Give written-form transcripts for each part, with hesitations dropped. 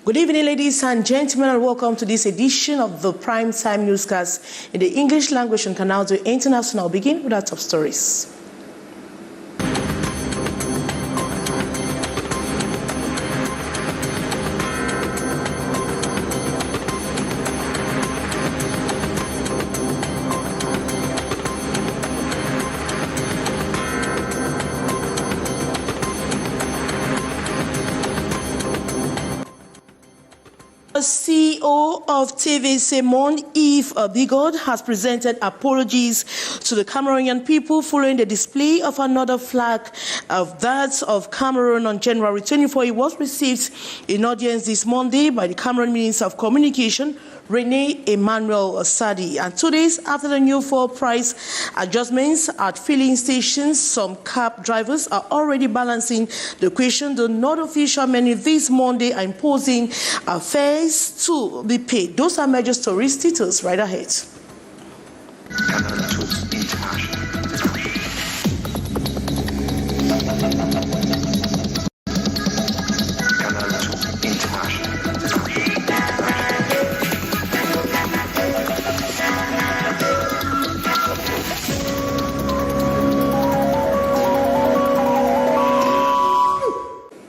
Good evening, ladies and gentlemen, and welcome to this edition of the Primetime Newscast in the English language on Canal International. I'll begin with our top stories. The CEO of TV5 Monde, Yves Bigot, has presented apologies to the Cameroonian people following the display of another flag of that of Cameroon on January 24. It was received in audience this Monday by the Cameroon Minister of Communication, Rene Emmanuel Sadi. And 2 days after the new fuel price adjustments at filling stations, some cab drivers are already balancing the question. The non-official menu this Monday are imposing fares to be paid. Those are major stories. Details right ahead.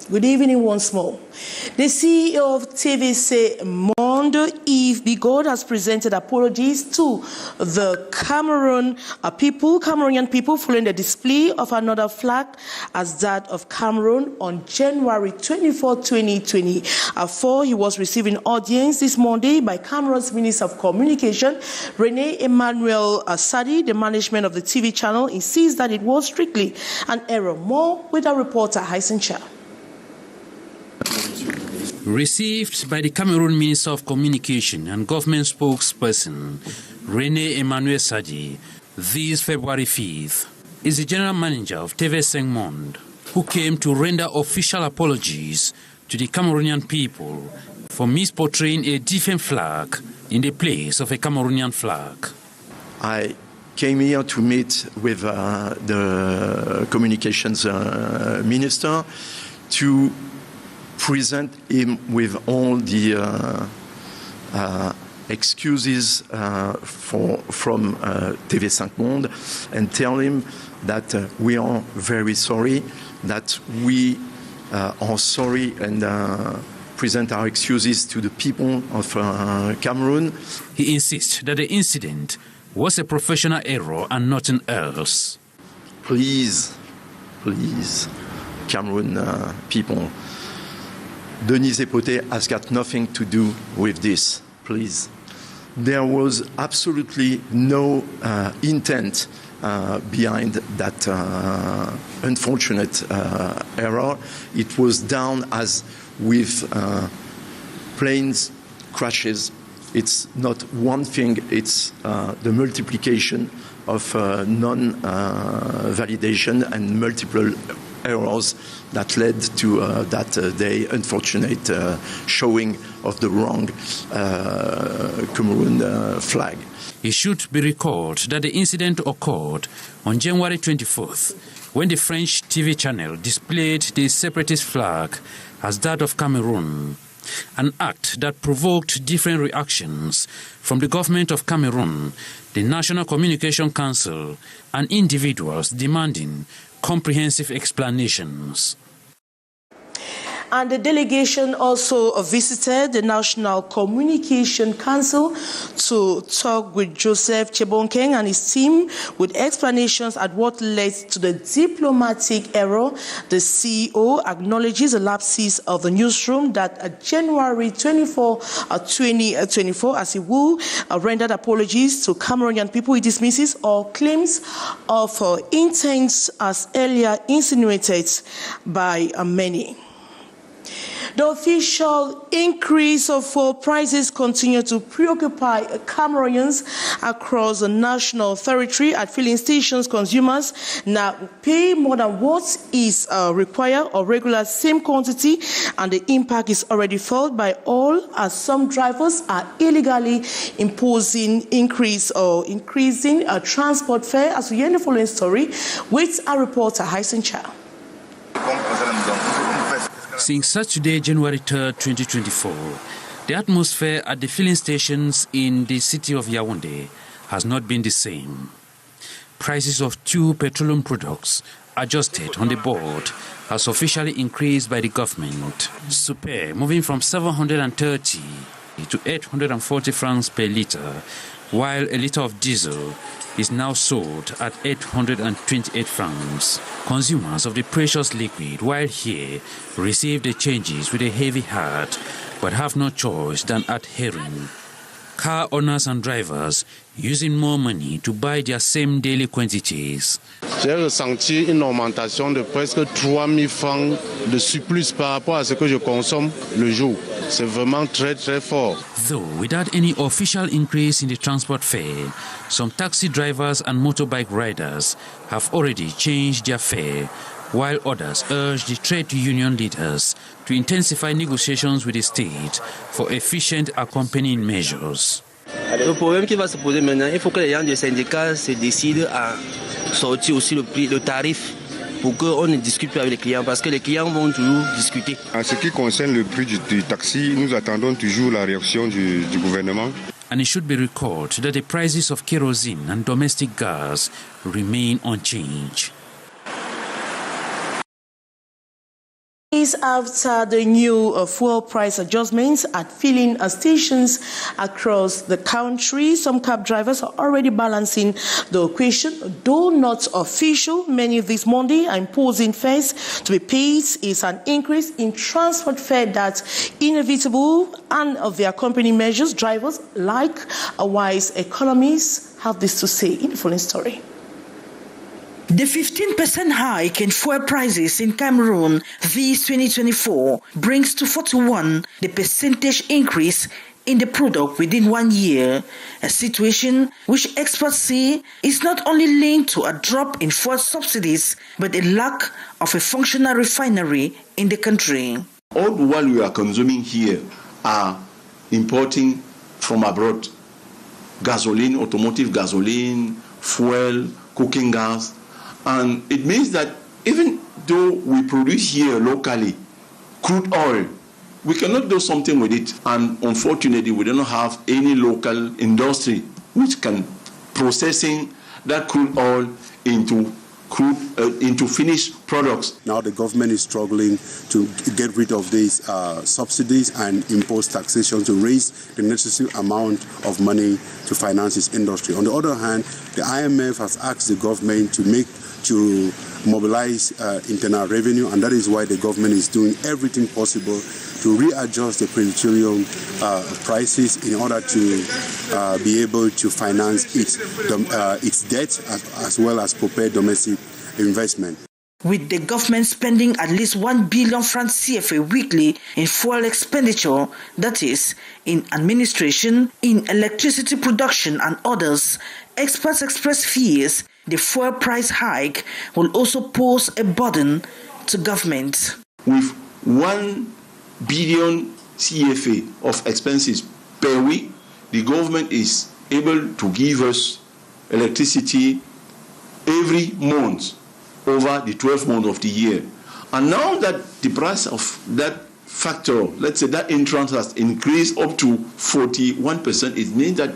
Good evening once more. The CEO of TV5 Monde, Yves Bigot, has presented apologies to the Cameroonian people following the display of another flag as that of Cameroon on January 24, 2024. He was receiving audience this Monday by Cameroon's Minister of Communication, Rene Emmanuel Sadi. The management of the TV channel insists that it was strictly an error. More with our reporter, Hyson Cha. Received by the Cameroon Minister of Communication and Government spokesperson Rene Emmanuel Sadi this February 5th is the General Manager of TV5 Monde, who came to render official apologies to the Cameroonian people for misportraying a different flag in the place of a Cameroonian flag. I came here to meet with the Communications Minister to present him with all the excuses from TV5 Monde and tell him that we are very sorry, that we are sorry and present our excuses to the people of Cameroon. He insists that the incident was a professional error and nothing else. Please, Cameroon people, Denis Epoté has got nothing to do with this, please. There was absolutely no intent behind that unfortunate error. It was done as with planes crashes. It's not one thing, it's the multiplication of non-validation and multiple errors that led to that day unfortunate showing of the wrong Cameroon flag. It should be recalled that the incident occurred on January 24th when the French TV channel displayed the separatist flag as that of Cameroon, an act that provoked different reactions from the government of Cameroon, the National Communication Council, and individuals demanding comprehensive explanations. And the delegation also visited the National Communication Council to talk with Joseph Chebonkeng and his team with explanations at what led to the diplomatic error. The CEO acknowledges the lapses of the newsroom that January 24, 2024, as he will rendered apologies to Cameroonian people. He dismisses all claims of intent as earlier insinuated by many. The official increase of fuel prices continue to preoccupy Cameroonians across the national territory. At filling stations, consumers now pay more than what is required or regular same quantity, and the impact is already felt by all, as some drivers are illegally increasing a transport fare. As we hear in the following story with our reporter Hyson Cha. Since Saturday, January 3rd, 2024, the atmosphere at the filling stations in the city of Yaoundé has not been the same. Prices of 2 petroleum products adjusted on the board has officially increased by the government. Super moving from 730 to 840 francs per litre, while a litre of diesel is now sold at 828 francs. Consumers of the precious liquid, while here, receive the changes with a heavy heart, but have no choice than adhering. Car owners and drivers using more money to buy their same daily quantities. J'ai ressenti une augmentation de presque 3 000 francs de surplus par rapport à ce que je consomme le jour. C'est vraiment très très fort. Though without any official increase in the transport fare, some taxi drivers and motorbike riders have already changed their fare, while others urge the trade union leaders to intensify negotiations with the state for efficient accompanying measures. Le problème qui va se poser maintenant, il faut que les gens des syndicats se décident à sortir aussi le prix, le tarif, pour qu'on ne discute plus avec les clients, parce que les clients vont toujours discuter. En ce qui concerne le prix du taxi, nous attendons toujours la réaction du gouvernement. And it should be recalled that the prices of kerosene and domestic gas remain unchanged. After the new fuel price adjustments at filling stations across the country, some cab drivers are already balancing the equation. Though not official, many this Monday are imposing fares to be paid is an increase in transport fare that's inevitable, and of the accompanying measures, drivers like wise economists have this to say in the following story. The 15% hike in fuel prices in Cameroon this 2024 brings to 41 the percentage increase in the product within 1 year, a situation which experts say is not only linked to a drop in fuel subsidies, but a lack of a functional refinery in the country. All the while we are consuming here are importing from abroad gasoline, automotive gasoline, fuel, cooking gas. And it means that even though we produce here locally crude oil, we cannot do something with it. And unfortunately, we don't have any local industry which can processing that crude oil into finished products. Now the government is struggling to get rid of these subsidies and impose taxation to raise the necessary amount of money to finance its industry. On the other hand, the IMF has asked the government to mobilize internal revenue, and that is why the government is doing everything possible to readjust the petroleum prices in order to be able to finance its debt as well as prepare domestic investment. With the government spending at least 1 billion francs CFA weekly in fuel expenditure, that is, in administration, in electricity production and others, experts express fears the fuel price hike will also pose a burden to government. With 1 billion CFA of expenses per week, the government is able to give us electricity every month over the 12 months of the year. And now that the price of that factor, let's say that entrance has increased up to 41%, it means that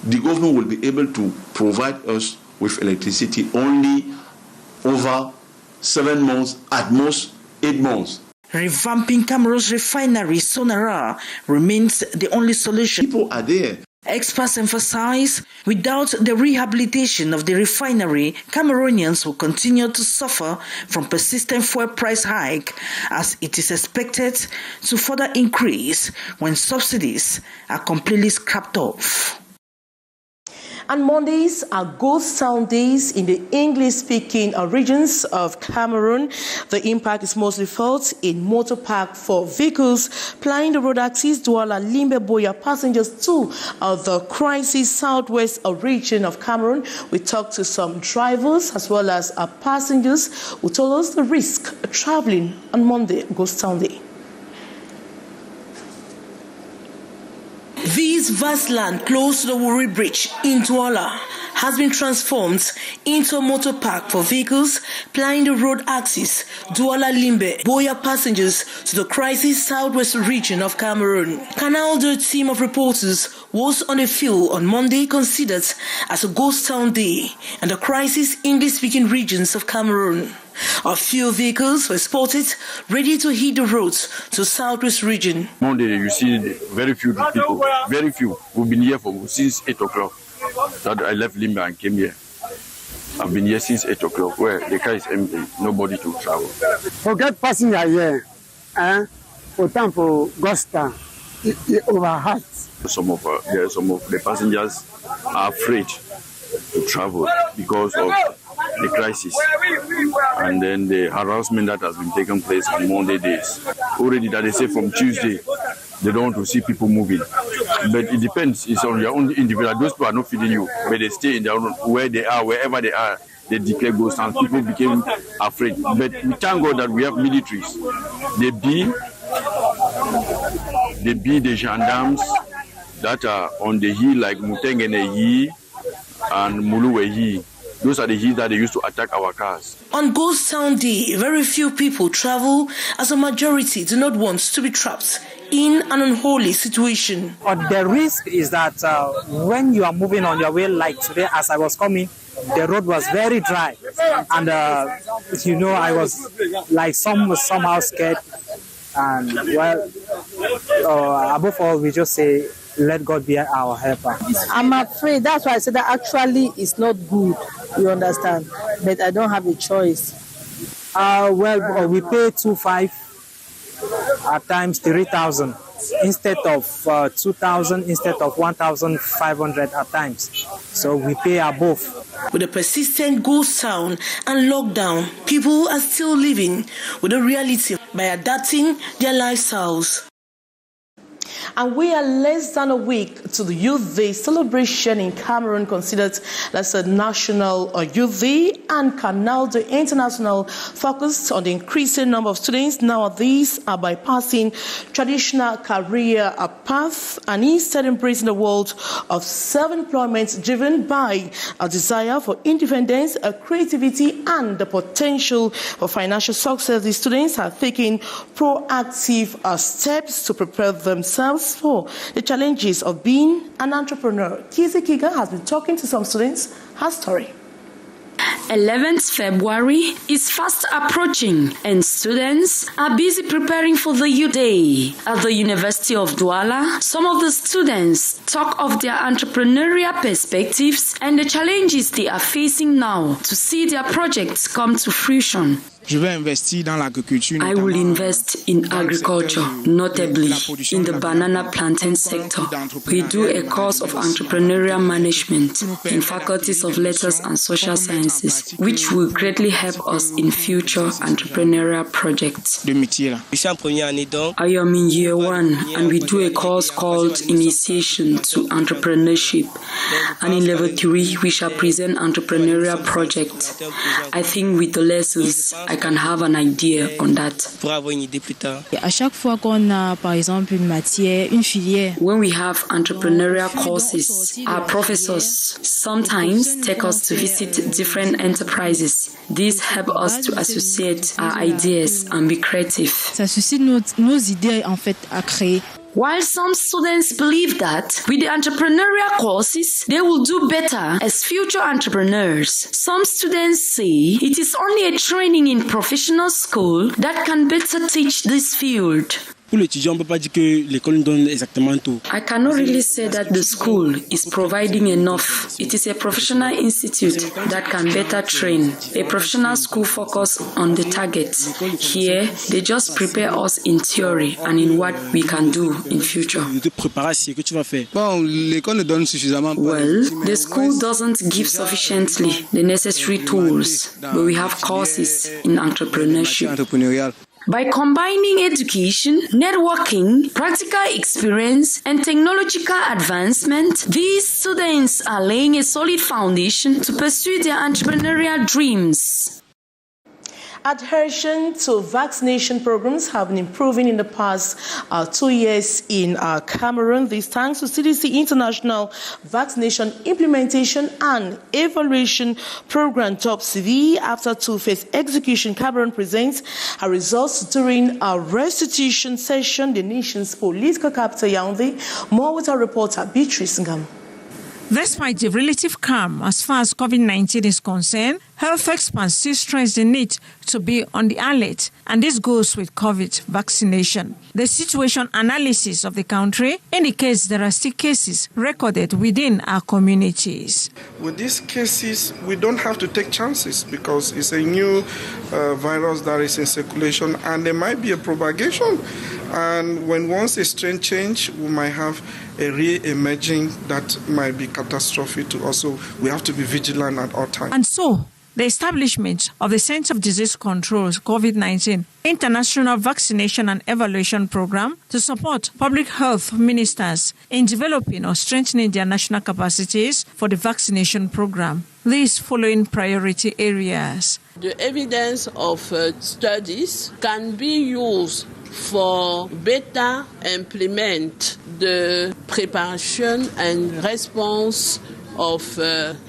the government will be able to provide us with electricity only over 7 months, at most 8 months. Revamping Cameroon's refinery, Sonara, remains the only solution. People are there. Experts emphasize without the rehabilitation of the refinery, Cameroonians will continue to suffer from persistent fuel price hike, as it is expected to further increase when subsidies are completely scrapped off. And Mondays are ghost town days in the English-speaking regions of Cameroon. The impact is mostly felt in motor park for vehicles plying the road axis Douala Limbe Boya passengers to the crisis southwest region of Cameroon. We talked to some drivers as well as passengers who told us the risk of traveling on Monday, ghost town day. These This vast land close to the Wuri Bridge in Douala has been transformed into a motor park for vehicles plying the road axis Douala-Limbe, Boya passengers to the crisis southwest region of Cameroon. Canal, the team of reporters, was on the field on Monday, considered as a ghost town day in the crisis English-speaking regions of Cameroon. A few vehicles were spotted ready to hit the roads to southwest region. Monday, you see very few people, very few. We've been here since 8 o'clock. That I left Limba and came here. I've been here since 8 o'clock, where the car is empty, nobody to travel. Forget passenger here, for time for ghost town, it overheat. Some of the passengers are afraid to travel because of the crisis and then the harassment that has been taking place on Monday days. Already that they say from Tuesday, they don't want to see people moving. But it depends, it's on your own individual. Those people are not feeding you, but they stay in their own, where they are, wherever they are, they declare ghost towns. People became afraid. But we thank God that we have militaries. They be the gendarmes that are on the hill like Mutengenehi and Muluwehi. Those are the hills that they used to attack our cars. On Ghost Town Day, very few people travel as a majority do not want to be trapped in an unholy situation. The risk is that when you are moving on your way, like today as I was coming, the road was very dry. And, I was like somehow scared. And above all, we just say, let God be our helper. I'm afraid. That's why I said that actually it's not good. You understand? But I don't have a choice. We pay 2,500 at times 3,000 instead of 2,000 instead of 1,500 at times. So we pay above. With a persistent ghost town and lockdown, people are still living with the reality by adapting their lifestyles. And we are less than a week to the Youth Day celebration in Cameroon, considered as a national Youth Day, and Canal, the international, focused on the increasing number of students nowadays are bypassing traditional career path and instead embracing the world of self-employment driven by a desire for independence, creativity, and the potential for financial success. The students are taking proactive steps to prepare themselves for the challenges of being an entrepreneur. Kizzy Kiga has been talking to some students. Her story. 11th February is fast approaching and students are busy preparing for the Youth Day. At the University of Douala, some of the students talk of their entrepreneurial perspectives and the challenges they are facing now to see their projects come to fruition. I will invest in agriculture, notably in the banana plantain sector. We do a course of entrepreneurial management in faculties of letters and social sciences, which will greatly help us in future entrepreneurial projects. I am in year 1 and we do a course called Initiation to Entrepreneurship. And in level 3, we shall present entrepreneurial projects. I think with the lessons, I can have an idea on that. When we have entrepreneurial courses, our professors sometimes take us to visit different enterprises. This helps us to associate our ideas and be creative. While some students believe that with the entrepreneurial courses, they will do better as future entrepreneurs, some students say it is only a training in professional school that can better teach this field. I cannot really say that the school is providing enough. It is a professional institute that can better train. A professional school focuses on the target. Here, they just prepare us in theory and in what we can do in future. Well, the school doesn't give sufficiently the necessary tools, but we have courses in entrepreneurship. By combining education, networking, practical experience, and technological advancement, these students are laying a solid foundation to pursue their entrepreneurial dreams. Adhesion to vaccination programs have been improving in the past 2 years in Cameroon. This thanks to CDC International Vaccination Implementation and Evaluation Program Top CV. After two-phase execution, Cameroon presents her results during a restitution session, the nation's political capital, Yaoundé. More with our reporter, Beatrice Ngam. Despite the relative calm as far as COVID-19 is concerned, health experts still stress the need to be on the alert, and this goes with COVID vaccination. The situation analysis of the country indicates there are still cases recorded within our communities. With these cases, we don't have to take chances because it's a new virus that is in circulation and there might be a propagation. And when once a strain change, we might have a re-emerging that might be catastrophic to us. So we have to be vigilant at all times. And so, the establishment of the Center of Disease Control, COVID-19, International Vaccination and Evaluation Program to support public health ministers in developing or strengthening their national capacities for the vaccination program. These following priority areas. The evidence of studies can be used for better implement the preparation and response of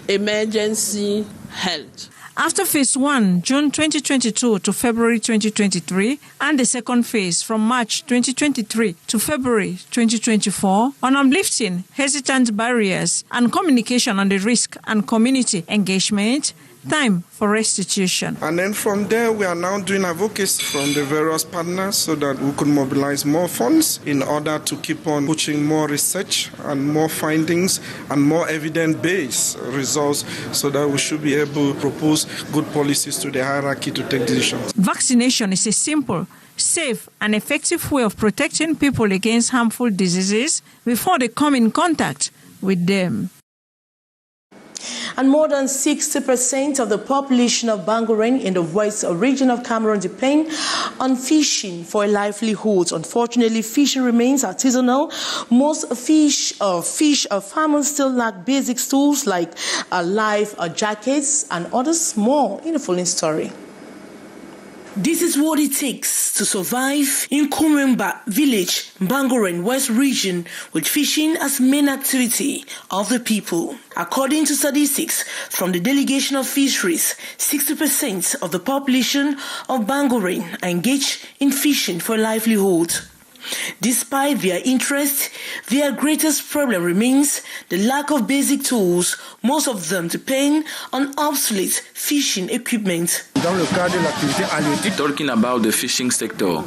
emergency health. After phase 1, June 2022 to February 2023, and the second phase from March 2023 to February 2024, on uplifting hesitant barriers and communication on the risk and community engagement, time for restitution. And then from there, we are now doing advocacy from the various partners so that we could mobilize more funds in order to keep on pushing more research and more findings and more evidence-based results so that we should be able to propose good policies to the hierarchy to take decisions. Vaccination is a simple, safe and effective way of protecting people against harmful diseases before they come in contact with them. And more than 60% of the population of Bangoren in the west region of Cameroon depend on fishing for a livelihood. Unfortunately, fishing remains artisanal. Most fish farmers still lack basic tools like life jackets and others. More in the following story. This is what it takes to survive in Kumemba village, Bangoren West region, with fishing as main activity of the people. According to statistics from the Delegation of Fisheries, 60% of the population of Bangoren are engaged in fishing for a livelihood. Despite their interest, their greatest problem remains the lack of basic tools. Most of them depend on obsolete fishing equipment. Talking about the fishing sector,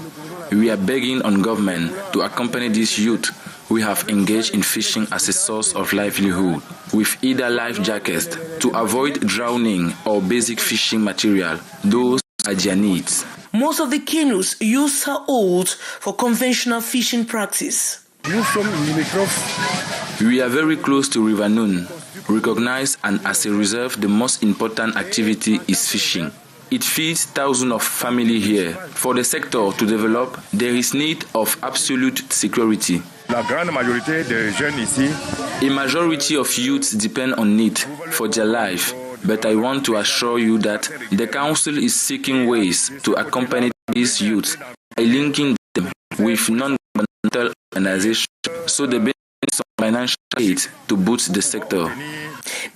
we are begging on government to accompany these youth who have engaged in fishing as a source of livelihood with either life jackets to avoid drowning or basic fishing material. Those are their needs. Most of the canoes used are old for conventional fishing practice. We are very close to River Noon, recognized and as a reserve the most important activity is fishing. It feeds thousands of families here. For the sector to develop, there is need of absolute security. A majority of youths depend on it for their life. But I want to assure you that the Council is seeking ways to accompany these youths by linking them with non-governmental organizations so they benefit some financial aid to boost the sector.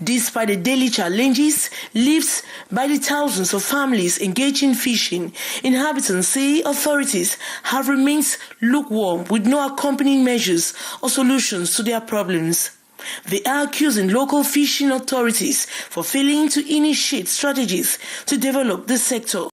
Despite the daily challenges lived by the thousands of families engaged in fishing, inhabitants say authorities have remained lukewarm with no accompanying measures or solutions to their problems. They are accusing local fishing authorities for failing to initiate strategies to develop the sector.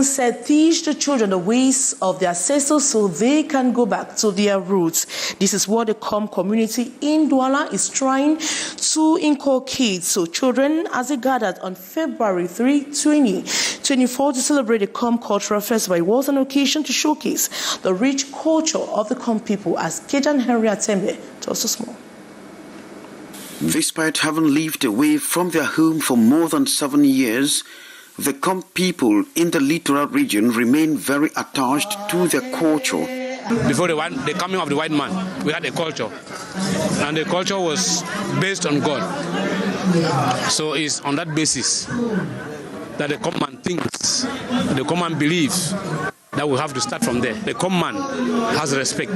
Said teach the children the ways of their ancestors so they can go back to their roots. This is what the Com community in Douala is trying to inculcate. So children, as they gathered on February 3, 2024 to celebrate the Com Cultural Festival, it was an occasion to showcase the rich culture of the Com people, as Kejan Henry Atembe tells us more. Despite having lived away from their home for more than 7 years, the Com people in the littoral region remain very attached to their culture. Before the coming of the white man, we had a culture, and the culture was based on God. So it's on that basis that the common thinks, the common believes, that we have to start from there. The common has respect,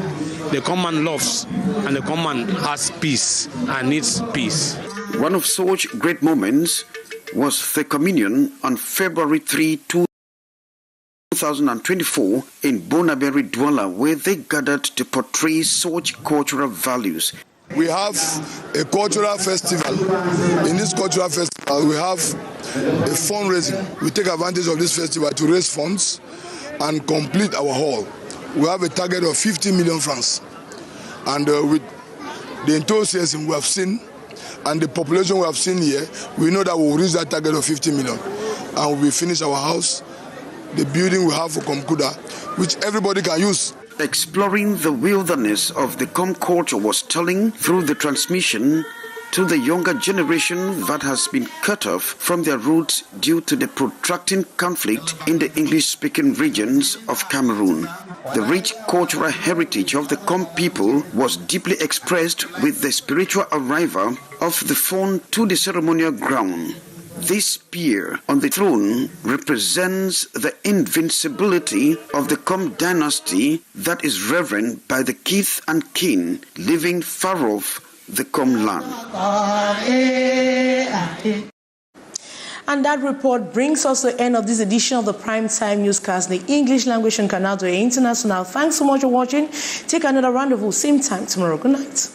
the common loves, and the common has peace and needs peace. One of such great moments was the communion on February 3, 2024 in Bonaberry Douala, where they gathered to portray such cultural values. We have a cultural festival. In this cultural festival, we have a fundraising. We take advantage of this festival to raise funds and complete our hall. We have a target of 50 million francs. And with the enthusiasm we have seen and the population we have seen here, we know that we will reach that target of 50 million. And we finish our house, the building we have for Komkuda, which everybody can use. Exploring the wilderness of the Com culture was telling through the transmission to the younger generation that has been cut off from their roots due to the protracted conflict in the English-speaking regions of Cameroon. The rich cultural heritage of the Com people was deeply expressed with the spiritual arrival of the fawn to the ceremonial ground. This spear on the throne represents the invincibility of the Com dynasty that is revered by the kith and kin living far off the Com land. And that report brings us to the end of this edition of the Primetime Newscast, the English language on Canal International. Thanks so much for watching. Take another rendezvous, same time tomorrow. Good night.